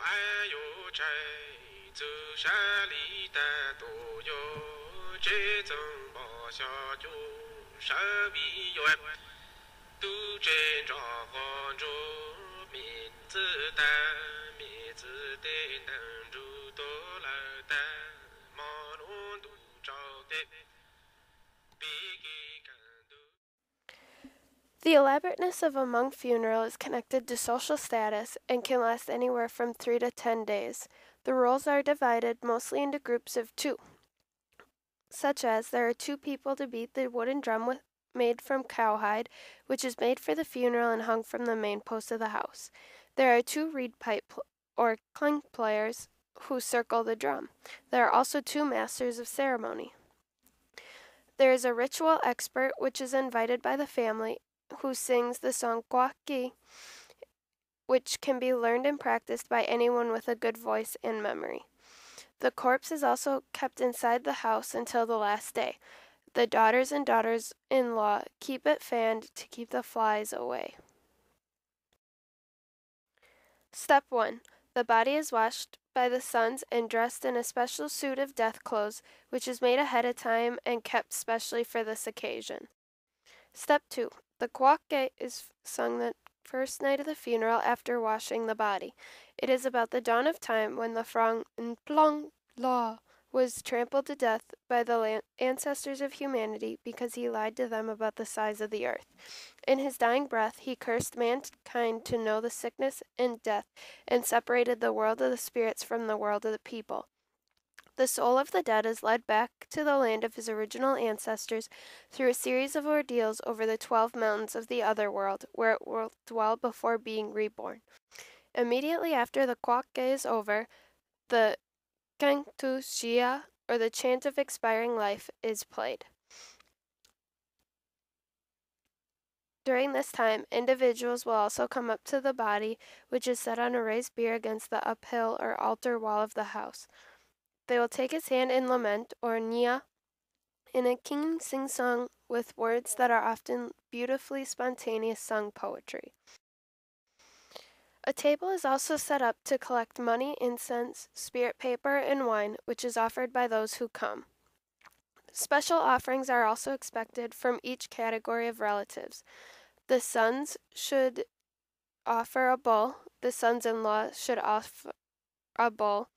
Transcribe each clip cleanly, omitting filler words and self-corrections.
安有斋，走山里的都有，这种毛小牛，山比远，都真着杭州，名字的名字的能住多了的，马龙都找的，别给看都。The elaborateness of a Hmong funeral is connected to social status and can last anywhere from 3 to 10 days. The roles are divided mostly into groups of 2, such as there are 2 people to beat the wooden drum made from cowhide, which is made for the funeral and hung from the main post of the house. There are 2 reed pipe or clang players who circle the drum. There are also 2 masters of ceremony. There is a ritual expert which is invited by the family who sings the song Kwaki, which can be learned and practiced by anyone with a good voice and memory. The corpse is also kept inside the house until the last day. The daughters and daughters-in-law keep it fanned to keep the flies away. Step 1. The body is washed by the sons and dressed in a special suit of death clothes, which is made ahead of time and kept specially for this occasion. Step 2. The kwake is sung the first night of the funeral after washing the body. It is about the dawn of time when the Frong Nplong Law was trampled to death by the ancestors of humanity because he lied to them about the size of the earth. In his dying breath, he cursed mankind to know the sickness and death and separated the world of the spirits from the world of the people. The soul of the dead is led back to the land of his original ancestors through a series of ordeals over the 12 mountains of the other world, where it will dwell before being reborn. Immediately after the kwake is over, the Kangtu Shia, or the chant of expiring life, is played. During this time, individuals will also come up to the body, which is set on a raised bier against the uphill or altar wall of the house. They will take his hand in lament, or nia, in a king sing-song with words that are often beautifully spontaneous sung poetry. A table is also set up to collect money, incense, spirit paper, and wine, which is offered by those who come. Special offerings are also expected from each category of relatives. The sons should offer a bull, the sons-in-law should offer a bull,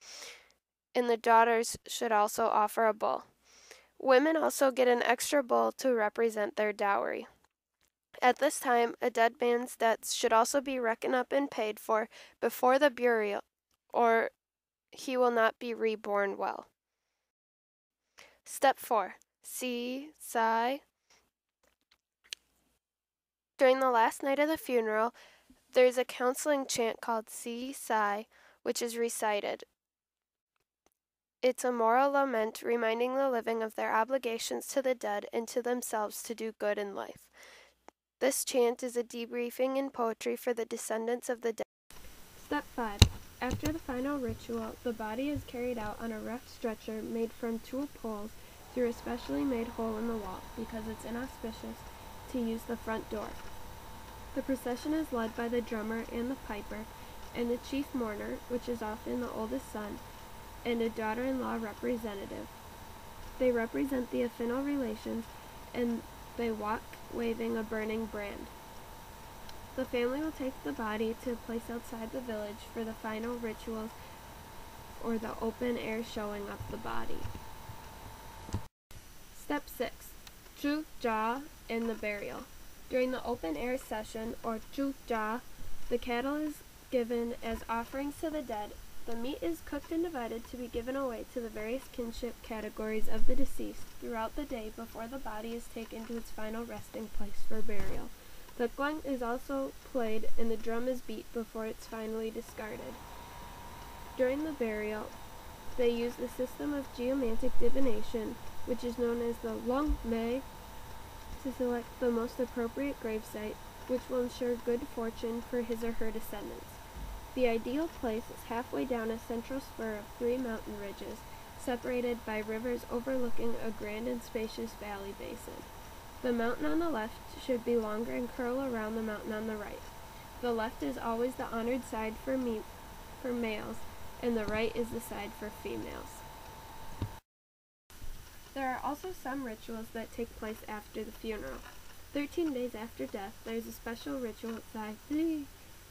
and the daughters should also offer a bull. Women also get an extra bull to represent their dowry. At this time, a dead man's debts should also be reckoned up and paid for before the burial, or he will not be reborn well. Step 4. Si, Sai. During the last night of the funeral, there is a counseling chant called Si, Sai, which is recited. It's a moral lament reminding the living of their obligations to the dead and to themselves to do good in life. This chant is a debriefing in poetry for the descendants of the dead. Step 5. After the final ritual, the body is carried out on a rough stretcher made from 2 poles through a specially made hole in the wall because it's inauspicious to use the front door. The procession is led by the drummer and the piper, and the chief mourner, which is often the oldest son, and a daughter-in-law representative. They represent the affinal relations, and they walk waving a burning brand. The family will take the body to a place outside the village for the final rituals or the open air showing of the body. Step 6. Chu Ja and the burial. During the open air session, or Chu Ja, the cattle is given as offerings to the dead. The meat is cooked and divided to be given away to the various kinship categories of the deceased throughout the day before the body is taken to its final resting place for burial. The gong is also played and the drum is beat before it's finally discarded. During the burial, they use the system of geomantic divination, which is known as the Long Mei, to select the most appropriate gravesite, which will ensure good fortune for his or her descendants. The ideal place is halfway down a central spur of 3 mountain ridges, separated by rivers overlooking a grand and spacious valley basin. The mountain on the left should be longer and curl around the mountain on the right. The left is always the honored side for males, and the right is the side for females. There are also some rituals that take place after the funeral. 13 days after death, there is a special ritual,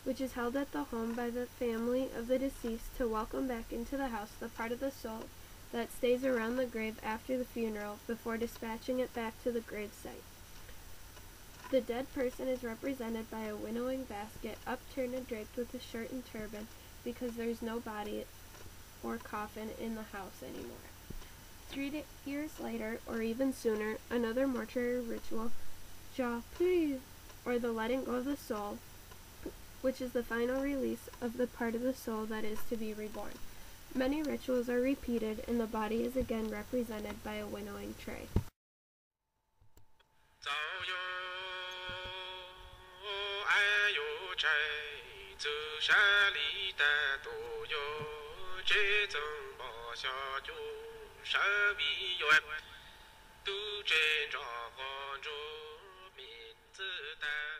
which is held at the home by the family of the deceased to welcome back into the house the part of the soul that stays around the grave after the funeral before dispatching it back to the grave site. The dead person is represented by a winnowing basket upturned and draped with a shirt and turban because there is no body or coffin in the house anymore. 3 years later, or even sooner, another mortuary ritual, or the letting go of the soul, which is the final release of the part of the soul that is to be reborn. Many rituals are repeated, and the body is again represented by a winnowing tray. 早哟，哎哟摘，走山里的都哟，这种毛小就山比远，都真着好着名字的。